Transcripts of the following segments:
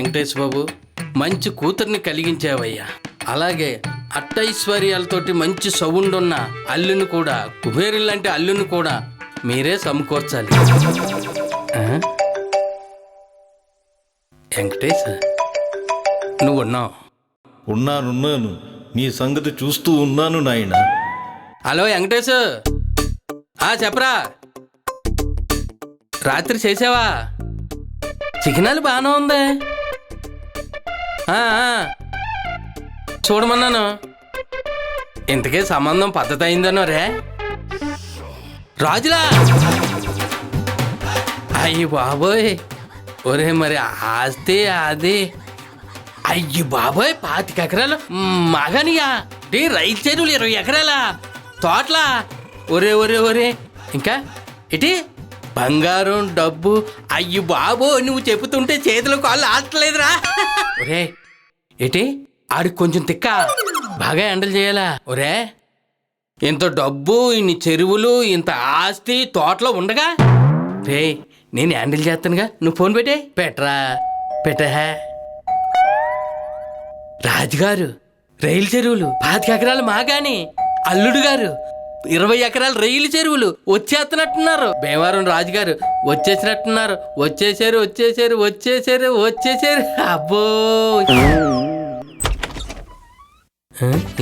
వెంకటేష్ బాబు, మంచి కూతుర్ని కలిగించావయ్యా. అలాగే అట్టైశ్వర్యాలతోటి మంచి సౌండ్ ఉన్న అల్లుని కూడా, కుబేరులాంటి అల్లుని కూడా మీరే సమకూర్చాలి. వెంకటేష్, నువ్వు ఉన్నావు? ఉన్నాను. నీ సంగతి చూస్తూ ఉన్నాను నాయన. హలో వెంకటేష్, చెప్పరా. రాత్రి చేసావా? చికెనాలు బాగానే ఉంది. చూడమన్నాను. ఇంతకే సంబంధం పద్ధతి అయిందనో రే రాజులా. అయ్యి బాబోయ్, ఒరే మరి ఆస్తి అది. అయ్యి బాబోయ్, 25 ఎకరాలు మగనియా. రైతు చెరువులు 20 ఎకరాల తోటలా. ఒరే ఇంకా ఇటీ బంగారం డబ్బు. అయ్యి బాబో, నువ్వు చెబుతుంటే చేతులు కాళ్ళు ఆడలేదురా. ఒరే ఏటి ఆడికి కొంచెం తిక్క, బాగా హ్యాండిల్ చేయాలా. ఒరే ఇంత డబ్బు, ఇన్ని చెరువులు, ఇంత ఆస్తి తోటలో ఉండగా రే నేను హ్యాండిల్ చేస్తానుగా. నువ్వు ఫోన్ పెట్టే. రాజుగారు రైలు చెరువులు 25 ఎకరాలు మాగాని, అల్లుడు గారు 20 ఎకరాల రైలు చెరువులు వచ్చేస్తున్నట్టున్నారు. భీమవరం రాజుగారు వచ్చేసినట్టున్నారు. వచ్చేసారు. అబ్బో,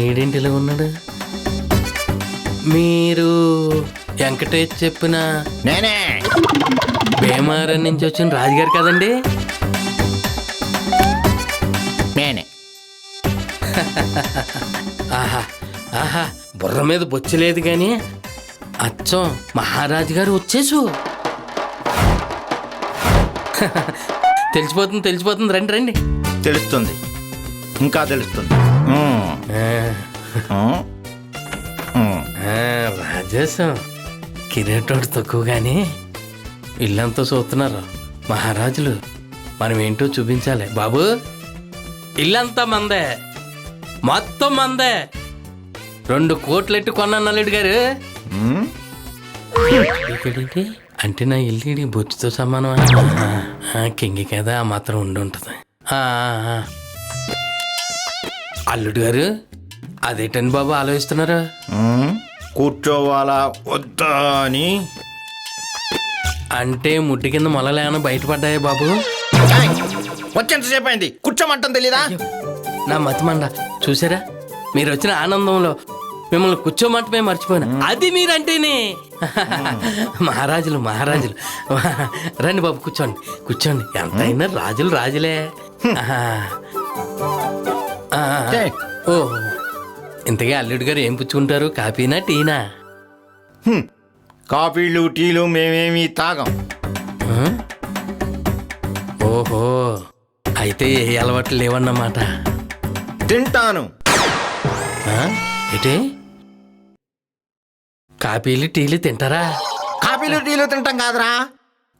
ఏడేంటి ఇలా ఉన్నాడు? మీరు వెంకటేష్ చెప్పిన నేనే భీమవరం నుంచి వచ్చిన రాజుగారు కదండి? నేనే. ఆహా, బుర్ర మీద బొచ్చలేదు కానీ అచ్చం మహారాజు గారు వచ్చేసు. తెలిసిపోతుంది. రండి. తెలుస్తుంది, ఇంకా తెలుస్తుంది. రాజేశం కిరీటోడు తక్కువ కానీ ఇల్లంతా చూస్తున్నారు మహారాజులు. మనం ఏంటో చూపించాలి బాబు. ఇల్లంతా మందే, మొత్తం మందే. 2 కోట్లెట్టు కొన్నాను అల్లుడు గారు. ఇక్కడేంటి అంటే నా ఇల్లు బొచ్చుతో సమానం. కింగి కదా, ఆ మాత్రం ఉంటుంది. అల్లుడు గారు అదేటండి బాబు ఆలోచిస్తున్నారు? కూర్చోవాలా వద్దా అని. అంటే ముట్టి కింద మొలలేమన్నా బయటపడ్డాయా బాబు? వచ్చేంతసేపు అయింది, కూర్చోమంటాం తెలీదా? నా మతిమండ చూసారా, మీరు వచ్చిన ఆనందంలో మిమ్మల్ని కూర్చోమంటమే మర్చిపోయినా. అది మీరంటేనే మహారాజులు. రండి బాబు, కూర్చోండి. ఎంతైనా రాజులు రాజులే. ఓ, ఇంతకీ అల్లుడు గారు ఏం పుచ్చుకుంటారు? కాఫీనా టీనా? కాఫీలు టీలు మేమేమి తాగం. ఓహో, అయితే ఏ అలవాట్లు లేవన్నమాట. తింటాను. ఏంటి, కాఫీలు టీలు తింటారా? కాఫీలు టీలు తింటాం కాదురా,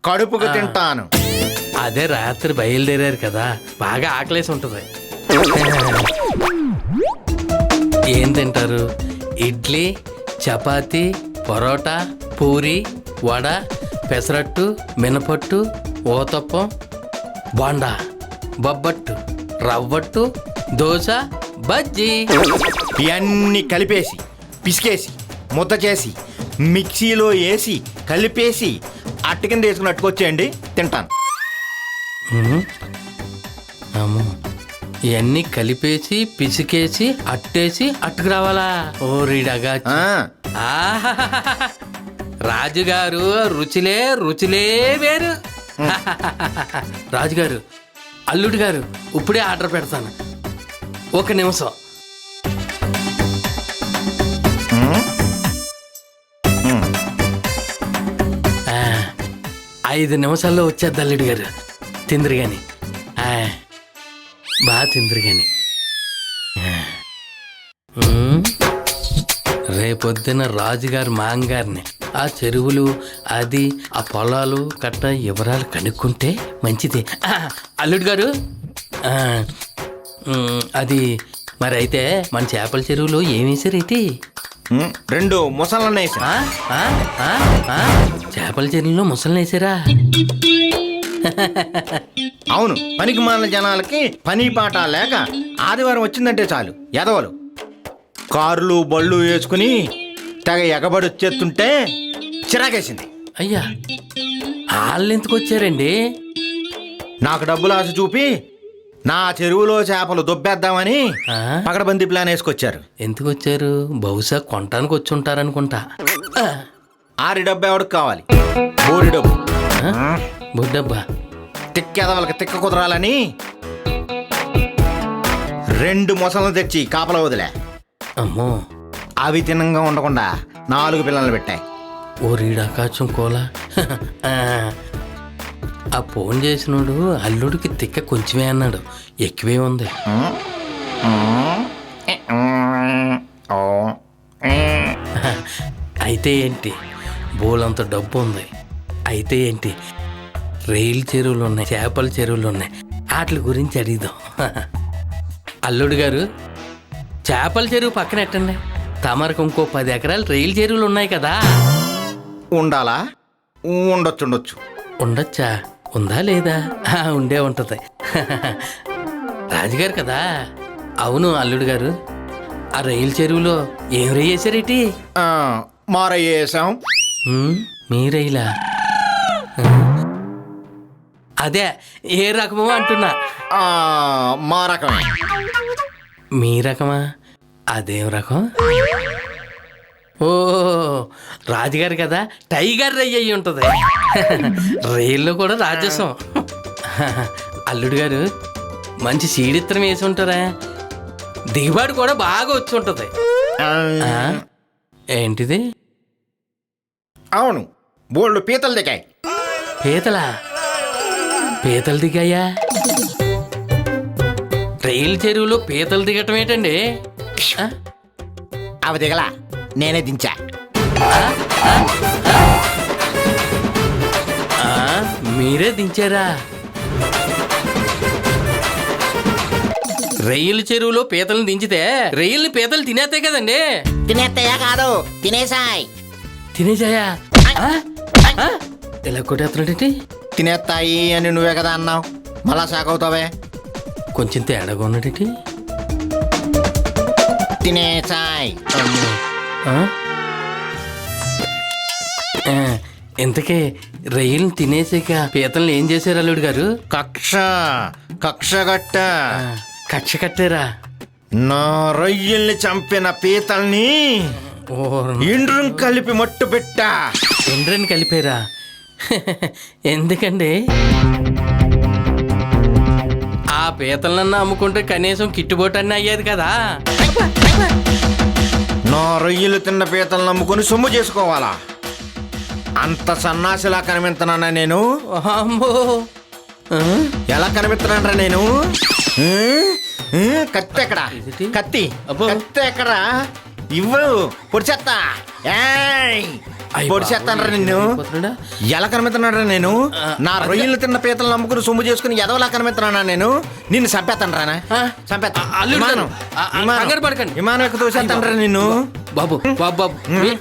కడుపుకు తింటాను. అదే రాత్రి బయలుదేరారు కదా, బాగా ఆకలేసి ఉంటుంది. ఏం తింటారు? ఇడ్లీ, చపాతీ, పరోటా, పూరి, వడ, పెసరట్టు, మినపట్టు, ఓతప్పం, బోండా, బొబ్బట్టు, రవ్వట్టు, దోశ, బజ్జీ. ఇవన్నీ కలిపేసి, పిసికేసి, ముద్ద చేసి, మిక్సీలో వేసి, కలిపేసి అట్టు కింద వేసుకుని అట్టుకొచ్చేయండి, తింటాను. అమ్మో, ఇవన్నీ కలిపేసి, పిసికేసి, అట్టేసి అట్టుకు రావాలా? ఓ రీడగా. రాజుగారు రుచులే వేరు. రాజుగారు, అల్లుడు గారు ఇప్పుడే ఆర్డర్ పెడతాను. 1 నిమిషం. ఆ, 5 నిమిషాల్లో వచ్చేద్ది అల్లుడు గారు. తిందిరి గాని, బాగా తిందిరి గాని. రేపొద్దున రాజుగారు మాంగారిని ఆ చెరువులు, అది ఆ పొలాలు కట్ట వివరాలు కనుక్కుంటే మంచిది. అల్లుడు గారు, అది మరి అయితే మన చేపల చెరువులో ఏమేసారైతే? 2 ముసళ్ళని వేసా. చేపల చెరువులో ముసలిని వేసారా? అవును, పనికి మాలిన జనాలకి పని పాట లేక ఆదివారం వచ్చిందంటే చాలు ఎదవలు కార్లు బళ్ళు వేసుకుని తెగ ఎగబడి వచ్చేస్తుంటే చిరాకేసింది. అయ్యా వాళ్ళు ఎందుకు వచ్చారండి? నాకు డబ్బులు ఆశ చూపి నా చెరువులో చేపలు దొబ్బేద్దామని ఆ? పకడబందీ ప్లాన్ వేసుకొచ్చారు. ఎందుకు వచ్చారు? బహుశా కొనటానికి వచ్చి ఉంటారనుకుంటా. ఆరి డబ్బు ఎవరికి కావాలి? బోడి డబ్బు. బుడ్డబ్బా. తిక్కెదవలకి తిక్క కుదరాలని 2 మొసలను తెచ్చి కాపలా వదిలే. అమ్మో, అవి తినంగా ఉండకుండా 4 పిల్లలు పెట్టాయి. ఓ రీడాకాచం కోలా. ఆ ఫోన్ చేసినోడు అల్లుడికి తిక్క కొంచెమే అన్నాడు, ఎక్కువే ఉంది. అయితే ఏంటి? బోలంత డబ్బు ఉంది. అయితే ఏంటి? రైలు చెరువులు ఉన్నాయి, చేపల చెరువులు ఉన్నాయి, వాటి గురించి అడిగిదాం. అల్లుడు గారు, చేపల చెరువు పక్కన ఎట్టండి, తమరకు ఇంకో 10 ఎకరాలు రైలు చెరువులు ఉన్నాయి కదా. ఉండాలా? ఉండొచ్చు. ఉండొచ్చా? ఉందా లేదా? ఉండే ఉంటుంది. రాజుగారు కదా. అవును అల్లుడు గారు, ఆ రైలు చెరువులో ఏం రేయేసారేటి? మారయ్యేసాం. మీ రైలా? అదే ఏ రకమో అంటున్నా. మా రకమే. మీ రకమా? అదేం రకం? ఓ రాజుగారు కదా, టైగర్ రై అయ్యి ఉంటుంది. రైల్లో కూడా రాజసం. అల్లుడు గారు, మంచి సీడిత్రం వేసి ఉంటారా? దిగుబాటు కూడా బాగా వచ్చి ఉంటుంది. ఏంటిది? అవును, బోల్డ్ పీతలు దిగాయి. పీతలా? పీతలు దిగాయా? రైలు చెరువులో పీతలు దిగటం ఏంటండి? అవి దిగలా, నేనే దించా. మీరే దించారా? రైలు చెరువులో పీతలను దించితే రైలుని పీతలు తినేస్తాయి కదండి. తినేస్తాయా? కాదు, తినేసాయి. తినేసాయా? ఎలా కొట్టేస్తున్నాడేంటి? తినేస్తాయి అని నువ్వే కదా అన్నావు, మళ్ళా షాక్ అవుతావే. కొంచెం తేడాగా ఉన్నాడేంటి? తినేసాయి. ఇంతకీ రైలుని తినేసాక పీతల్ని ఏం చేశారు అల్లుడు గారు? కక్ష గట్ట. కక్ష కట్టారా? నా రొయ్యల్ని చంపిన పీతల్ని ఇండ్రం కలిపి మట్టు పెట్టా. ఎండ్రని కలిపారా? ఎందుకండి? ఆ పీతలన్నా అమ్ముకుంటే కనీసం కిట్టుబాటు అన్నీ అయ్యేది కదా. నా రొయ్యలు తిన్న పీతలను నమ్ముకొని సొమ్ము చేసుకోవాలా? అంత సన్నాసిలా కనిపిస్తున్నానా నేను? అమ్మో, ఎలా కనిపిస్తున్నానరా నేను? కత్తి ఎక్కడా? కత్తి ఎక్కడా? ఇవ్వు, పొడిచేస్తా. పొడిచేస్తానరా నిన్ను. ఎలా కనిపిస్తున్నారా నేను? నా రొయ్యలు తిన్న పీతలు నమ్ముకుని సొమ్ము చేసుకుని ఎదవలా కనిపిస్తున్నానా నేను? నిన్ను చంపేస్తానరా? విమానం ఎక్క తోసేస్తానరా నిన్ను. బాబు బాబు బాబు,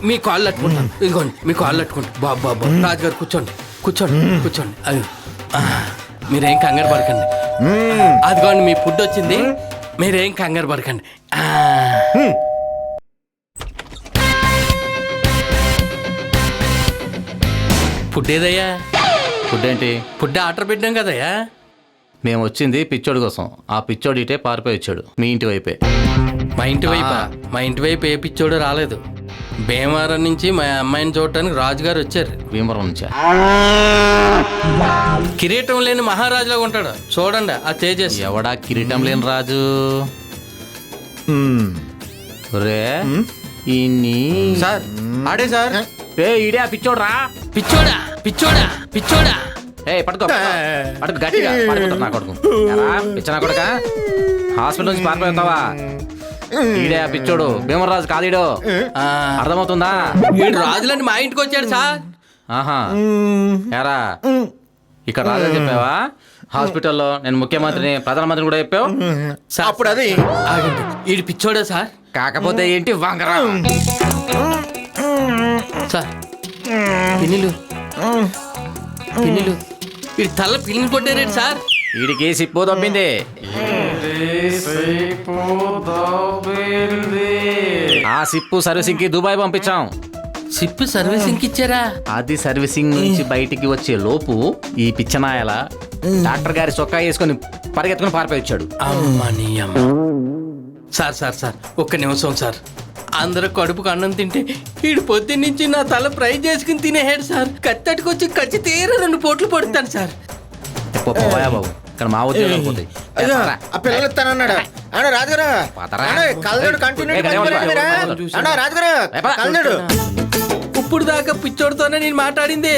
మీ కాళ్ళు అట్టుకుంటాను. ఇదిగోండి మీ కాళ్ళు అట్టుకోండి. బాబు బాబు, రాజుగారు కూర్చోండి కూర్చోండి. అయ్యో, మీరేం కంగారు పడకండి. అదిగోండి మీ ఫుడ్ వచ్చింది, మీరేం కంగారు పడకండి. ఫుడ్ ఏదయ్యా? ఫుడ్ ఏంటి? ఫుడ్ ఆర్డర్ పెట్టాం కదయ్యా. మేము వచ్చింది పిచ్చోడి కోసం. ఆ పిచ్చోడు ఇటే పారిపోయి వచ్చాడు, మీ ఇంటి వైపే. మా ఇంటి వైపా? మా ఇంటి వైపు ఏ పిచ్చోడు రాలేదు. భీమవరం నుంచి మా అమ్మాయిని చూడటానికి రాజుగారు వచ్చారు. భీమవరం నుంచా? కిరీటం లేని మహారాజులాగా ఉంటాడు చూడండి ఆ తేజస్. ఎవడా కిరీటం లేని రాజు? రే సార్, ఆడే సార్. ఇడే ఆ పిచ్చోడు రా. పిచ్చోడా పిచ్చోడా పిచ్చోడా? పడుకో గట్టిగా పడుకుంటా నా కొడుకు. పిచ్చనా కొడుక, హాస్పిటల్ నుంచి పారిపోతావా? ఈడే ఆ పిచ్చోడు, భీమరాజు కాదీడు. అర్థమవుతుందా? వీడు రాజులని మా ఇంటికి వచ్చాడు సార్. ఆహా, ఎరా ఇక్కడ రాజు అని చెప్పావా? హాస్పిటల్లో నేను ముఖ్యమంత్రిని, ప్రధానమంత్రిని కూడా చెప్పావు. అప్పుడు అది ఆగండి, వీడు పిచ్చోడా సార్? కాకపోతే ఏంటి వంగరా? సార్ పిన్నిలు వీడి తల పిల్లిని కొట్టారేంటి సార్? వీడికి సిప్పు దొబ్బింది. ఆ సిప్పు సర్వీసింగ్ కి దుబాయ్ పంపించాం. సిప్పు సర్వీసింగ్ ఇచ్చారా? అది సర్వీసింగ్ నుంచి బయటికి వచ్చే లోపు ఈ పిచ్చనాయల డాక్టర్ గారి చొక్కా వేసుకొని పరిగెత్తుకుని పారిపోయి వచ్చాడు. అమ్మని అమ్మ. సార్ సార్ సార్ ఒక్క నిమిషం సార్. అందరూ కడుపుకు అన్నం తింటే ఈడు పొద్దున్నుంచి నా తల ఫ్రై చేసుకుని తినేహాడు సార్. కత్తట్టుకొచ్చి కచ్చి తీర 2 పోట్లు పడుతాను సార్. పోయా బాబు, ఇక్కడ మా ఉద్యోగం పోతాయి. అయ్యో, ఆ పిల్లలు ఇస్తానన్నాడు అన్న రాజుగారు. పోతారా? కలదుడు కంటిన్యూ అన్న రాజుగారు కలదుడు. ఇప్పుడు దాకా పిచ్చోడితోనే నేను మాట్లాడింది.